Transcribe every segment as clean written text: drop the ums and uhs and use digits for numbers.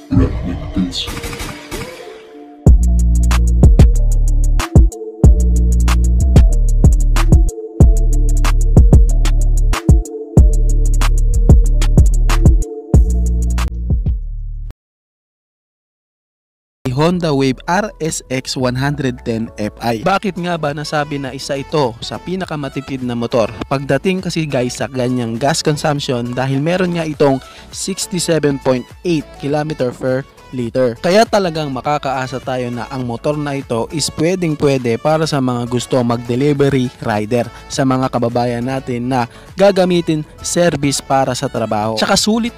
fragmentation. Honda Wave RSX 110 Fi. Bakit nga ba nasabi na isa ito sa pinakamatipid na motor? Pagdating kasi guys sa ganyang gas consumption dahil meron nga itong 67.8 km per liter. Kaya talagang makakaasa tayo na ang motor na ito is pwedeng para sa mga gusto mag-delivery rider, sa mga kababayan natin na gagamitin service para sa trabaho. Tsaka sulit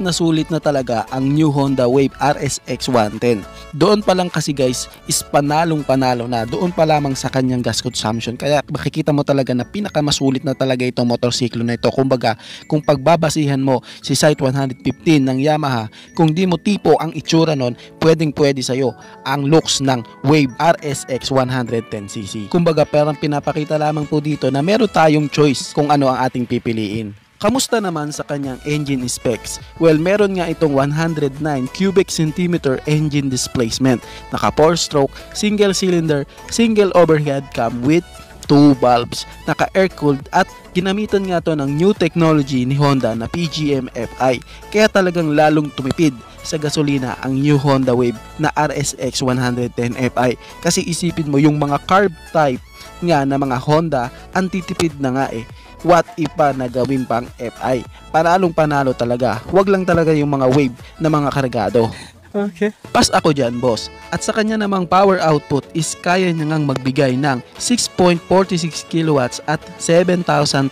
na talaga ang new Honda Wave RSX 110. Doon pa lang kasi guys is panalo na doon pa lamang sa kanyang gas consumption. Kaya makikita mo talaga na pinakamasulit na talaga itong motorsiklo na ito. Kumbaga, kung pagbabasihan mo si Sight 115 ng Yamaha, kung di mo tipo ang itsura nun, pwede sa'yo ang looks ng Wave RSX 110cc. Kumbaga, parang pinapakita lamang po dito na meron tayong choice kung ano ang ating pipiliin. Kamusta naman sa kanyang engine specs? Well, meron nga itong 109 cubic centimeter engine displacement. Naka 4-stroke, single cylinder, single overhead cam with 2 valves, naka air-cooled at ginamitan nga to ng new technology ni Honda na PGM-FI. Kaya talagang lalong tumipid sa gasolina ang new Honda Wave na RSX 110 Fi. Kasi isipin mo yung mga carb type nga na mga Honda, antitipid na nga eh. What if pa na gawin pang Fi? Panalo talaga. Wag lang talaga yung mga Wave na mga kargado. Okay. Pas ako dyan, boss. At sa kanya namang power output is kaya niya ngang magbigay ng 6.46 kilowatts at 7,500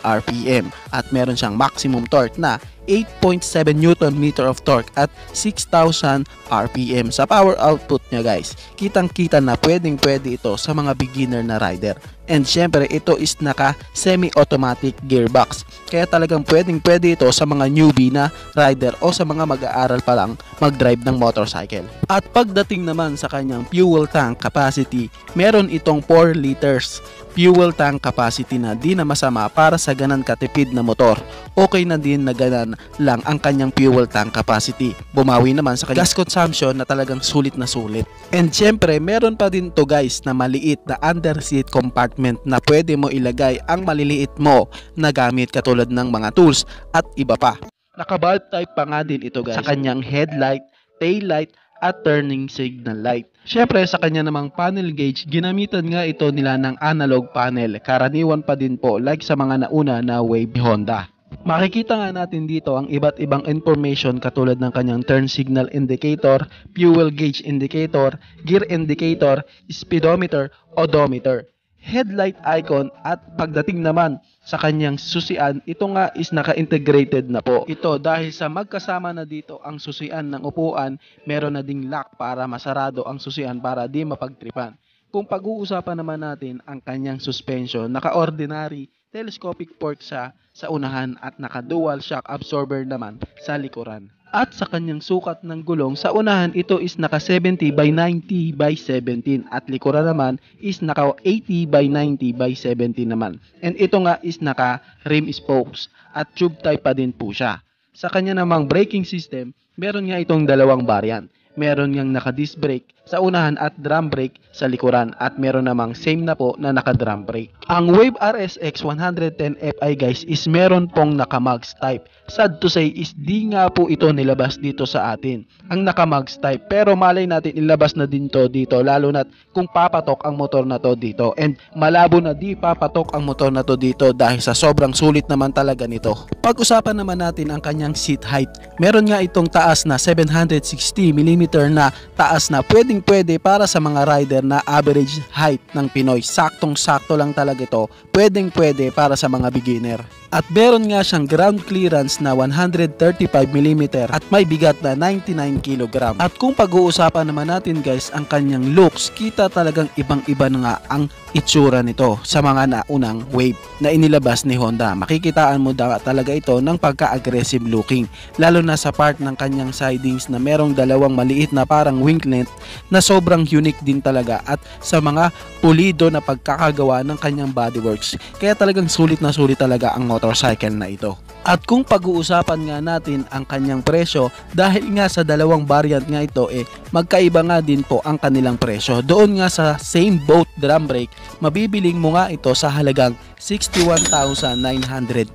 RPM. At meron siyang maximum torque na 8.7 Nm of torque at 6,000 RPM. Sa power output niya guys, kitang-kita na pwede ito sa mga beginner na rider. And syempre ito is naka semi-automatic gearbox. Kaya talagang pwede ito sa mga newbie na rider o sa mga mag-aaral pa lang mag-drive ng motorcycle. At pagdating naman sa kanyang fuel tank capacity, meron itong 4 liters fuel tank capacity na di na masama para sa ganan katipid na motor. Okay na din na ganan lang ang kanyang fuel tank capacity. Bumawi naman sa gas consumption na talagang sulit na sulit. And syempre, meron pa din to guys na maliit na under seat compartment na pwede mo ilagay ang maliliit mo na gamit katulad ng mga tools at iba pa. Naka-bulb type pa nga din ito guys sa kanyang headlight, tail light at turning signal light. Syempre sa kanya namang panel gauge, ginamitan nga ito nila ng analog panel. Karaniwan pa din po like sa mga nauna na Wave Honda. Makikita nga natin dito ang iba't ibang information katulad ng kanyang turn signal indicator, fuel gauge indicator, gear indicator, speedometer, odometer, headlight icon at pagdating naman sa kanyang susian, ito nga is naka-integrated na po. Ito dahil sa magkasama na dito ang susian ng upuan, meron na ding lock para masarado ang susian para di mapagtripan. Kung pag-uusapan naman natin ang kanyang suspension, naka-ordinary telescopic fork sa unahan at naka-dual shock absorber naman sa likuran. At sa kanyang sukat ng gulong, sa unahan ito is naka 70 by 90 by 17 at likuran naman is naka 80 by 90 by 70 naman. And ito nga is naka rim spokes at tube type pa din po siya. Sa kanya namang braking system, meron nga itong dalawang variant. Meron ngang naka-disc brake sa unahan at drum brake sa likuran at meron namang same na po na naka-drum brake. Ang Wave RSX 110 Fi guys is meron pong naka-mags type. Sad to say is di nga po ito nilabas dito sa atin ang naka-mags type, pero malay natin ilabas na din to dito lalo na kung papatok ang motor na to dito, and malabo na di papatok ang motor na to dito dahil sa sobrang sulit naman talaga nito. Pag-usapan naman natin ang kanyang seat height. Meron nga itong taas na 760mm na taas na pwede para sa mga rider na average height ng Pinoy. Saktong-sakto lang talaga ito. Pwede para sa mga beginner. At meron nga siyang ground clearance na 135mm at may bigat na 99 kg. At kung pag-uusapan naman natin guys ang kanyang looks, kita talagang ibang-iba na nga ang itsura nito sa mga naunang Wave na inilabas ni Honda. Makikitaan mo talaga ito ng pagka-aggressive looking, lalo na sa part ng kanyang sidings na merong dalawang maliit na parang winglet na sobrang unique din talaga at sa mga pulido na pagkakagawa ng kanyang bodyworks. Kaya talagang sulit na sulit talaga ang motorcycle na ito. At kung pag-uusapan nga natin ang kanyang presyo, dahil nga sa dalawang variant nga ito magkaiba nga din po ang kanilang presyo. Doon nga sa same boat drum brake, mabibiling mo nga ito sa halagang 61,900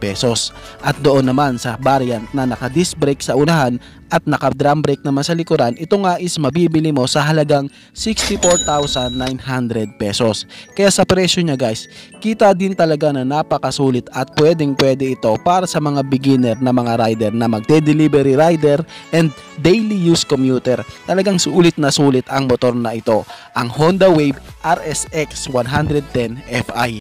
pesos. At doon naman sa variant na naka-disc brake sa unahan at naka-drum brake naman sa likuran, ito nga is mabibili mo sa halagang 64,900 pesos. Kaya sa presyo niya guys, kita din talaga na napakasulit at pwedeng pwede ito para sa mga beginner na mga rider na magde-delivery rider and daily use commuter. Talagang sulit na sulit ang motor na ito, ang Honda Wave RSX 110 Fi.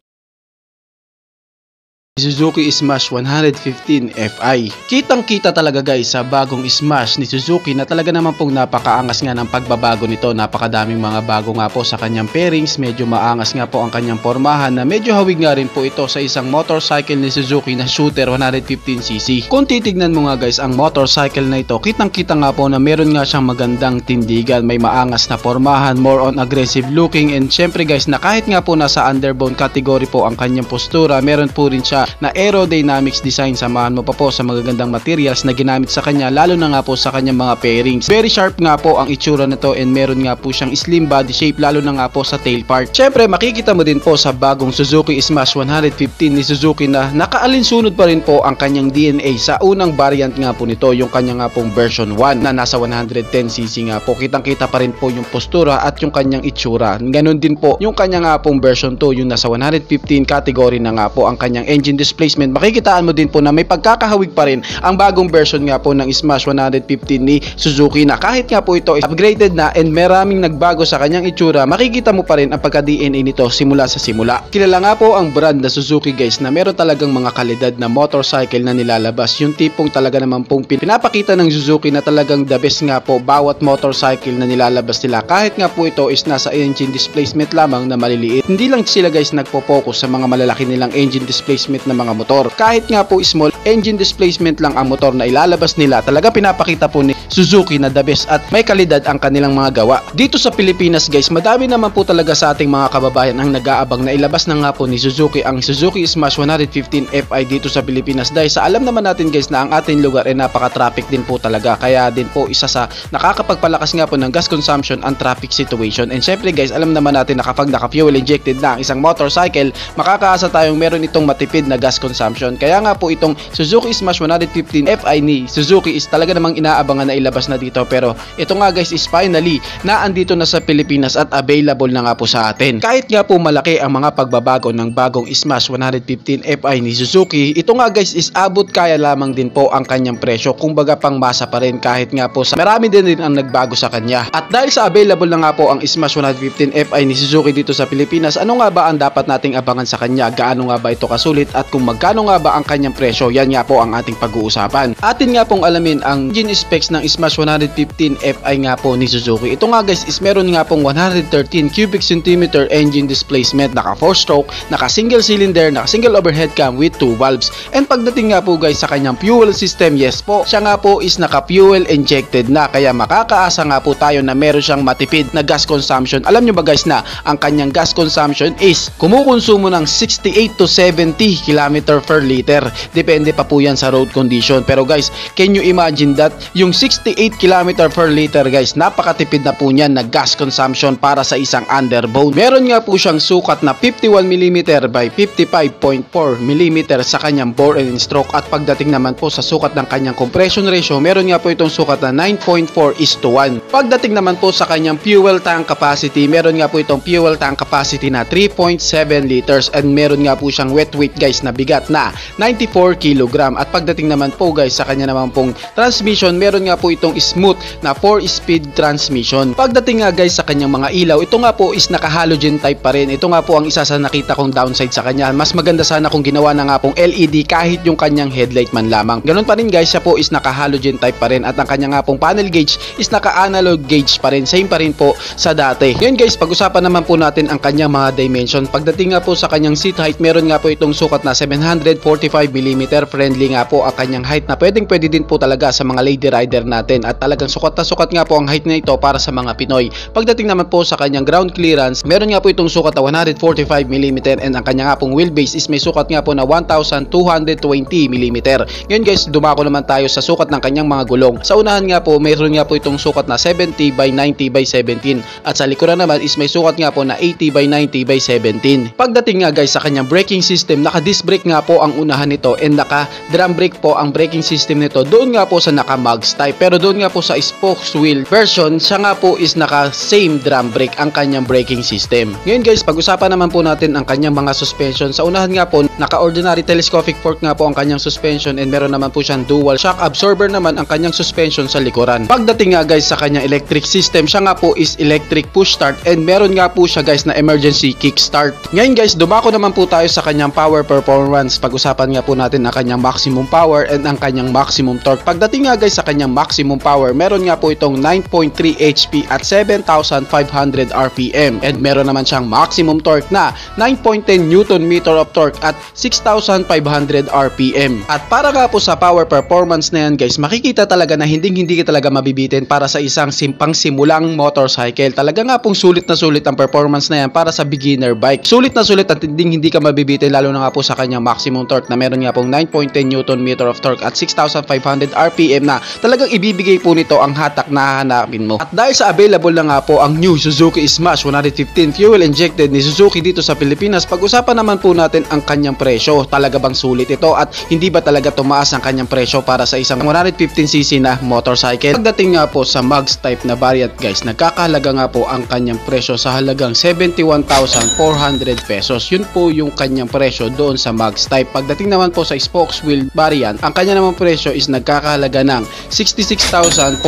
Suzuki Smash 115 Fi. Kitang-kita talaga guys sa bagong Smash ni Suzuki na talaga naman pong napakaangas nga ng pagbabago nito. Napakadaming mga bago nga po sa kanyang pairings, medyo maangas nga po ang kanyang pormahan na medyo hawig nga rin po ito sa isang motorcycle ni Suzuki na shooter 115cc. Kung titignan mo nga guys ang motorcycle na ito, kitang-kita nga po na meron nga siyang magandang tindigan, may maangas na pormahan, more on aggressive looking, and syempre guys na kahit nga po nasa underbone category po ang kanyang postura, meron po rin siya na aerodynamics design. Samahan mo pa po sa magagandang materials na ginamit sa kanya, lalo na nga po sa kanyang mga pairings. Very sharp nga po ang itsura nito and meron nga po siyang slim body shape, lalo na nga po sa tail part. Syempre makikita mo din po sa bagong Suzuki Smash 115 ni Suzuki na nakaalinsunod pa rin po ang kanyang DNA sa unang variant nga po nito, yung kanya nga pong version 1 na nasa 110cc nga po. Kitang-kita pa rin po yung postura at yung kanyang itsura. Ganon din po yung kanya nga pong version 2, yung nasa 115 category na nga po ang kanyang engine displacement. Makikitaan mo din po na may pagkakahawig pa rin ang bagong version nga po ng Smash 115 ni Suzuki na kahit nga po ito is upgraded na and maraming nagbago sa kanyang itsura, makikita mo pa rin ang pagka-DNA nito simula sa simula. Kilala nga po ang brand na Suzuki guys na meron talagang mga kalidad na motorcycle na nilalabas, yung tipong talaga naman pong pinapakita ng Suzuki na talagang the best nga po bawat motorcycle na nilalabas nila. Kahit nga po ito is nasa engine displacement lamang na maliliit, hindi lang sila guys nagpo-focus sa mga malalaki nilang engine displacement na mga motor. Kahit nga po small engine displacement lang ang motor na ilalabas nila, talaga pinapakita po ni Suzuki na the best at may kalidad ang kanilang mga gawa. Dito sa Pilipinas guys, madami naman po talaga sa ating mga kababayan ang nag-aabang na ilabas na nga po ni Suzuki ang Suzuki Smash 115 Fi dito sa Pilipinas, dahil sa alam naman natin guys na ang ating lugar ay napaka-traffic din po talaga. Kaya din po isa sa nakakapagpalakas nga po ng gas consumption ang traffic situation. And syempre guys, alam naman natin na kapag naka-fuel injected na ang isang motorcycle, makakaasa tayong meron itong matipid na gas consumption. Kaya nga po itong Suzuki Smash 115 Fi ni Suzuki is talaga namang inaabangan na ilabas na dito, pero ito nga guys is finally na andito na sa Pilipinas at available na nga po sa atin. Kahit nga po malaki ang mga pagbabago ng bagong Smash 115 Fi ni Suzuki, ito nga guys is abot kaya lamang din po ang kanyang presyo, kumbaga pang masa pa rin kahit nga po sa marami din ang nagbago sa kanya. At dahil sa available na nga po ang Smash 115 Fi ni Suzuki dito sa Pilipinas, ano nga ba ang dapat nating abangan sa kanya? Gaano nga ba ito kasulit at kung magkano nga ba ang kanyang presyo? Yan nga po ang ating pag-uusapan. Atin nga pong alamin ang engine specs ng Smash 115 Fi nga po ni Suzuki. Ito nga guys is meron nga pong 113 cubic centimeter engine displacement, naka 4-stroke, naka single cylinder, naka single overhead cam with 2 valves. And pagdating nga po guys sa kanyang fuel system, yes po, siya nga po is naka fuel injected na, kaya makakaasa nga po tayo na meron siyang matipid na gas consumption. Alam nyo ba guys na ang kanyang gas consumption is kumukonsumo ng 68 to 70 km per liter. Depende pa po yan sa road condition. Pero guys, can you imagine that? Yung 68 km per liter guys, napakatipid na po niyan na gas consumption para sa isang underbone. Meron nga po siyang sukat na 51mm by 55.4mm sa kanyang bore and stroke. At pagdating naman po sa sukat ng kanyang compression ratio, meron nga po itong sukat na 9.4:1. Pagdating naman po sa kanyang fuel tank capacity, meron nga po itong fuel tank capacity na 3.7 liters and meron nga po siyang wet weight guys na bigat na 94 kg. At pagdating naman po guys sa kanya naman pong transmission, meron nga po itong smooth na 4-speed transmission. Pagdating nga guys sa kanyang mga ilaw, ito nga po is naka halogen type pa rin. Ito nga po ang isa sa nakita kong downside sa kanya. Mas maganda sana kung ginawa na nga pong LED kahit yung kanyang headlight man lamang. Ganun pa rin guys, siya po is naka halogen type pa rin at ang kanya nga pong panel gauge is naka analog gauge pa rin. Same pa rin po sa dati. Ngayon guys, pag-usapan naman po natin ang kanyang mga dimension. Pagdating nga po sa kanyang seat height, meron nga po itong sukat na 745mm friendly nga po ang kanyang height na pwede din po talaga sa mga lady rider natin at talagang sukat na sukat nga po ang height na ito para sa mga Pinoy. Pagdating naman po sa kanyang ground clearance, meron nga po itong sukat na 145mm and ang kanya nga pong wheelbase is may sukat nga po na 1220mm. Ngayon guys, dumako naman tayo sa sukat ng kanyang mga gulong. Sa unahan nga po, meron nga po itong sukat na 70x90x17 at sa likuran naman is may sukat nga po na 80x90x17. Pagdating nga guys sa kanyang braking system, naka-disc brake nga po ang unahan nito and naka-drum brake po ang braking system nito. Doon nga po sa naka-mugs type, pero doon nga po sa spokes wheel version, siya nga po is naka-same drum brake ang kanyang braking system. Ngayon guys, pag-usapan naman po natin ang kanyang mga suspension. Sa unahan nga po, naka-ordinary telescopic fork nga po ang kanyang suspension and meron naman po siyang dual shock absorber naman ang kanyang suspension sa likuran. Pagdating nga guys sa kanyang electric system, siya nga po is electric push start and meron nga po siya guys na emergency kick start. Ngayon guys, dumako naman po tayo sa kanyang power performance. Pag-usapan nga po natin ang kanyang maximum power and ang kanyang maximum torque. Pagdating nga guys sa kanyang maximum power, meron nga po itong 9.3 HP at 7,500 RPM and meron naman siyang maximum torque na 9.10 Newton meter of torque at 6,500 RPM. At para nga po sa power performance na yan guys, makikita talaga na hindi ka talaga mabibitin para sa isang simpang simulang motorcycle. Talaga nga pong sulit na sulit ang performance na yan para sa beginner bike. Sulit na sulit at hindi ka mabibitin, lalo na nga po sa kanyang maximum torque na meron nga pong 9.10 Newton meter of torque at 6,500 RPM na talagang ibibigay po nito ang hatak na hahanapin mo. At dahil sa available na nga po ang new Suzuki Smash 115 fuel injected ni Suzuki dito sa Pilipinas, pag-usapan naman po natin ang kanyang presyo. Talaga bang sulit ito at hindi ba talaga tumaas ang kanyang presyo para sa isang 115cc na motorcycle? Pagdating nga po sa mugs type na variant guys, nagkakahalaga nga po ang kanyang presyo sa halagang 71,400 pesos. Yun po yung kanyang presyo doon sa mugs type. Pagdating naman po sa spokes wheel variant, ang kanya naman presyo is nagkakahalaga ng 66,400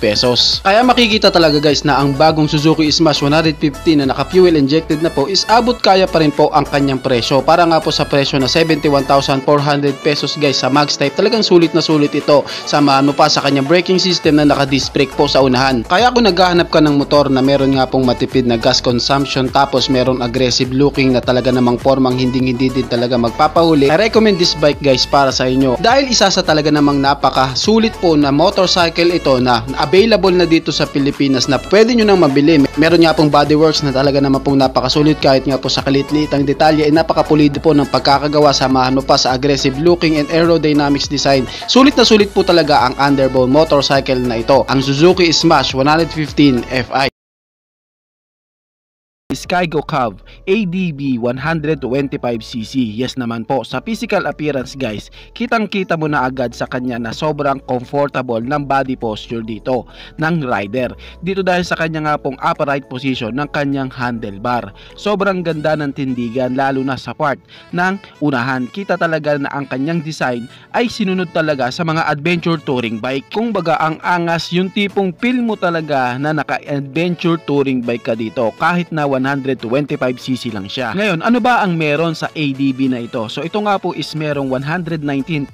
pesos. Kaya makikita talaga guys na ang bagong Suzuki Smash 115 na naka-fuel injected na po is abot kaya pa rin po ang kanyang presyo. Para nga po sa presyo na 71,400 pesos guys sa mags type, talagang sulit na sulit ito. Samahan mo pa sa kanyang braking system na naka-disc brake po sa unahan. Kaya kung naghahanap ka ng motor na meron nga pong matipid na gas consumption tapos meron aggressive looking na talaga namang formang hindi din talaga magpapahuli, I recommend this bike guys para sa inyo. Dahil isa sa talaga namang napaka sulit po na motorcycle ito na available na dito sa Pilipinas na pwede nyo nang mabili. Meron nga pong bodyworks na talaga naman pong napakasulit kahit nga po sa kalit-litang detalye ay napakapulido po ng pagkakagawa. Samahan mo pa sa aggressive looking and aerodynamics design. Sulit na sulit po talaga ang underbone motorcycle na ito, ang Suzuki Smash 115 Fi. Skygo Cav ADB 125cc. Yes naman po, sa physical appearance guys, kitang-kita mo na agad sa kanya na sobrang comfortable ng body posture dito ng rider. Dito dahil sa kanya nga pong upright position ng kanyang handlebar. Sobrang ganda ng tindigan lalo na sa part ng unahan. Kita talaga na ang kanyang design ay sinunod talaga sa mga adventure touring bike. Kung baga ang angas, yung tipong feel mo talaga na naka-adventure touring bike ka dito kahit na 125cc lang siya. Ngayon, ano ba ang meron sa ADB na ito? So ito nga po is merong 119.70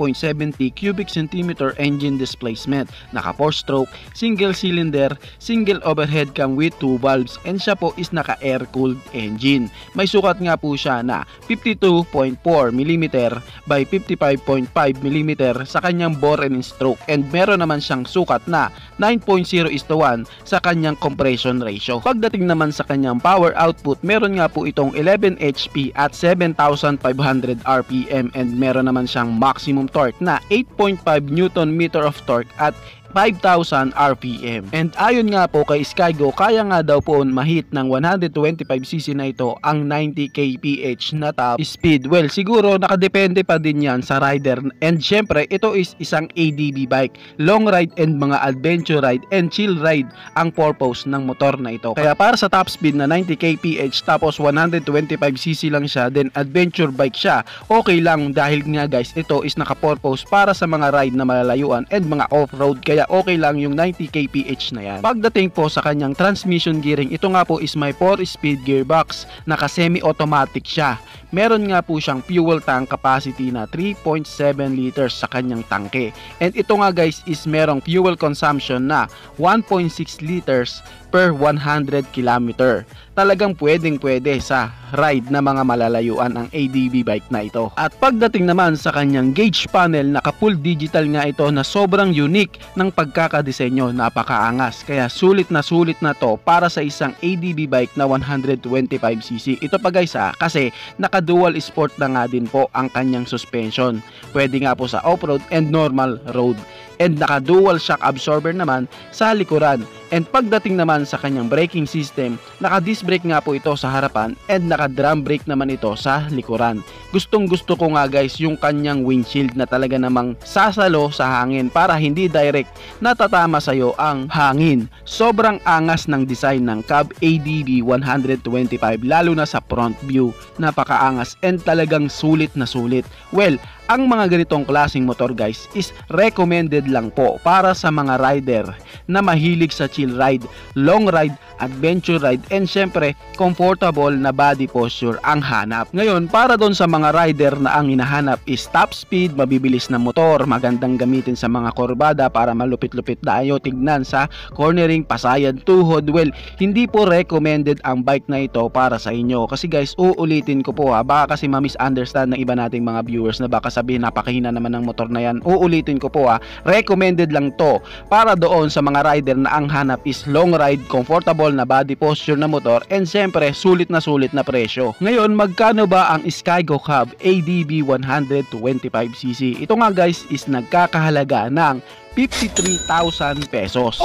cubic centimeter engine displacement, naka 4-stroke, single cylinder, single overhead cam with 2 valves, and siya po is naka air-cooled engine. May sukat nga po siya na 52.4mm by 55.5mm sa kanyang bore and stroke, and meron naman siyang sukat na 9.0:1 sa kanyang compression ratio. Pagdating naman sa kanyang power output, meron nga po itong 11 HP at 7,500 RPM and meron naman siyang maximum torque na 8.5 Newton meter of torque at 5,000 RPM. And ayon nga po kay Skygo, kaya nga daw po mahit ng 125cc na ito ang 90 kph na top speed. Well, siguro nakadepende pa din yan sa rider, and syempre ito is isang ADB bike, long ride and mga adventure ride and chill ride ang purpose ng motor na ito. Kaya para sa top speed na 90 kph tapos 125cc lang siya, then adventure bike siya, okay lang dahil nga guys ito is naka-purpose para sa mga ride na malalayuan and mga off-road. Kaya kaya okay lang yung 90 kph na yan. Pagdating po sa kanyang transmission gearing, ito nga po is may 4-speed gearbox, naka semi-automatic siya. Meron nga po siyang fuel tank capacity na 3.7 liters sa kanyang tangke. And ito nga guys is merong fuel consumption na 1.6 liters per 100 km. Talagang pwede sa ride na mga malalayuan ang ADB bike na ito. At pagdating naman sa kanyang gauge panel, naka full digital nga ito na sobrang unique ng pagkakadesenyo, napakaangas. Kaya sulit na to para sa isang ADB bike na 125cc. Ito pa guys kasi naka dual sport na nga din po ang kanyang suspension. Pwede nga po sa off-road and normal road. And naka dual shock absorber naman sa likuran. And pagdating naman sa kanyang braking system, naka disc brake nga po ito sa harapan and naka drum brake naman ito sa likuran. Gustong gusto ko nga guys yung kanyang windshield na talaga namang sasalo sa hangin para hindi direct natatama sa'yo ang hangin. Sobrang angas ng design ng Cub ADB 125 lalo na sa front view. Napakaangas and talagang sulit na sulit. Well, ang mga ganitong klaseng motor guys is recommended lang po para sa mga rider na mahilig sa chill ride, long ride, adventure ride, and syempre comfortable na body posture ang hanap. Ngayon, para doon sa mga rider na ang hinahanap is top speed, mabibilis na motor, magandang gamitin sa mga kurbada para malupit-lupit tayo tignan sa cornering, pasayan, tuhod, well, hindi po recommended ang bike na ito para sa inyo. Kasi guys, uulitin ko po baka kasi ma-misunderstand ng iba nating mga viewers na baka sabihin napakahina naman ng motor na yan. Uulitin ko po recommended lang to para doon sa mga rider na ang hanap is long ride, comfortable na body posture na motor, and syempre sulit na presyo. Ngayon, magkano ba ang Skygo Cub ADB 125cc? Ito nga guys is nagkakahalaga ng 53,000 pesos.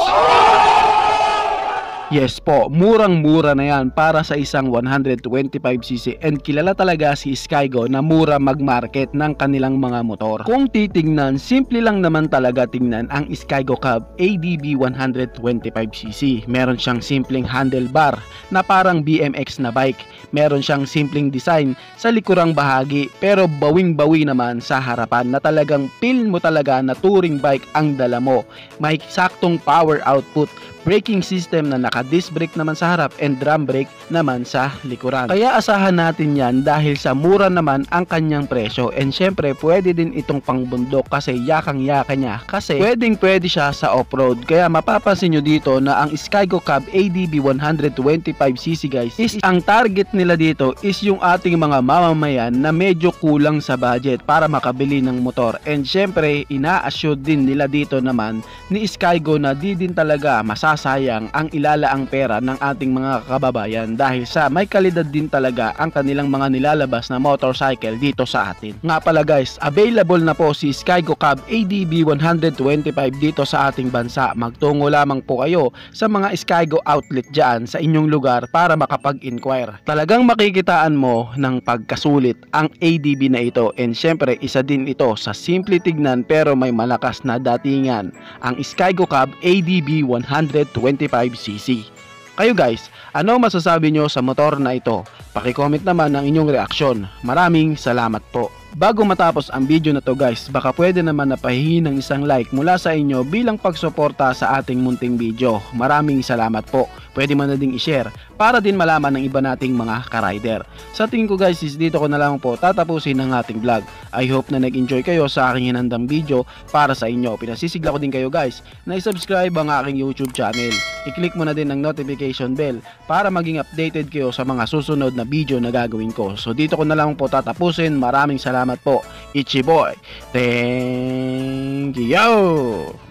Yes po, murang-mura na yan para sa isang 125cc, and kilala talaga si Skygo na mura mag-market ng kanilang mga motor. Kung titingnan, simple lang naman talaga tingnan ang Skygo Cub ADB 125cc. Meron siyang simpleng handlebar na parang BMX na bike. Meron siyang simpleng design sa likurang bahagi pero bawing-bawi naman sa harapan na talagang feel mo talaga na touring bike ang dala mo. May saktong power output, braking system na naka-disc brake naman sa harap and drum brake naman sa likuran. Kaya asahan natin yan dahil sa mura naman ang kanyang presyo, and syempre pwede din itong pangbundok kasi yakang-yaka niya kasi pwede siya sa off-road. Kaya mapapansin nyo dito na ang Skygo Cub ADB 125cc guys is ang target nila dito is yung ating mga mamamayan na medyo kulang sa budget para makabili ng motor, and syempre ina-assure din nila dito naman ni Skygo na di din talaga masasayang ang ilalaang pera ng ating mga kababayan dahil sa may kalidad din talaga ang kanilang mga nilalabas na motorcycle dito sa atin. Nga pala guys, available na po si Skygo Cub ADB 125 dito sa ating bansa. Magtungo lamang po kayo sa mga Skygo outlet dyan sa inyong lugar para makapag-inquire. Talagang makikitaan mo ng pagkasulit ang ADB na ito, and syempre isa din ito sa simple tignan pero may malakas na datingan, ang Skygo Cub ADB 125cc. Kayo guys, ano masasabi nyo sa motor na ito? Paki-comment naman ang inyong reaksyon. Maraming salamat po. Bago matapos ang video na to guys, baka pwede naman napahihin ng isang like mula sa inyo bilang pagsuporta sa ating munting video. Maraming salamat po. Pwede mo na ding i-share para din malaman ng iba nating mga ka-rider. Sa tingin ko guys is dito ko na lang po tatapusin ang ating vlog. I hope na nag-enjoy kayo sa aking hinandang video para sa inyo. Pinasisigla ko din kayo guys na i-subscribe ang aking YouTube channel. I-click mo na din ang notification bell para maging updated kayo sa mga susunod na video na gagawin ko. So dito ko na lang po tatapusin. Maraming salamat po. Ichi boy. Thank you.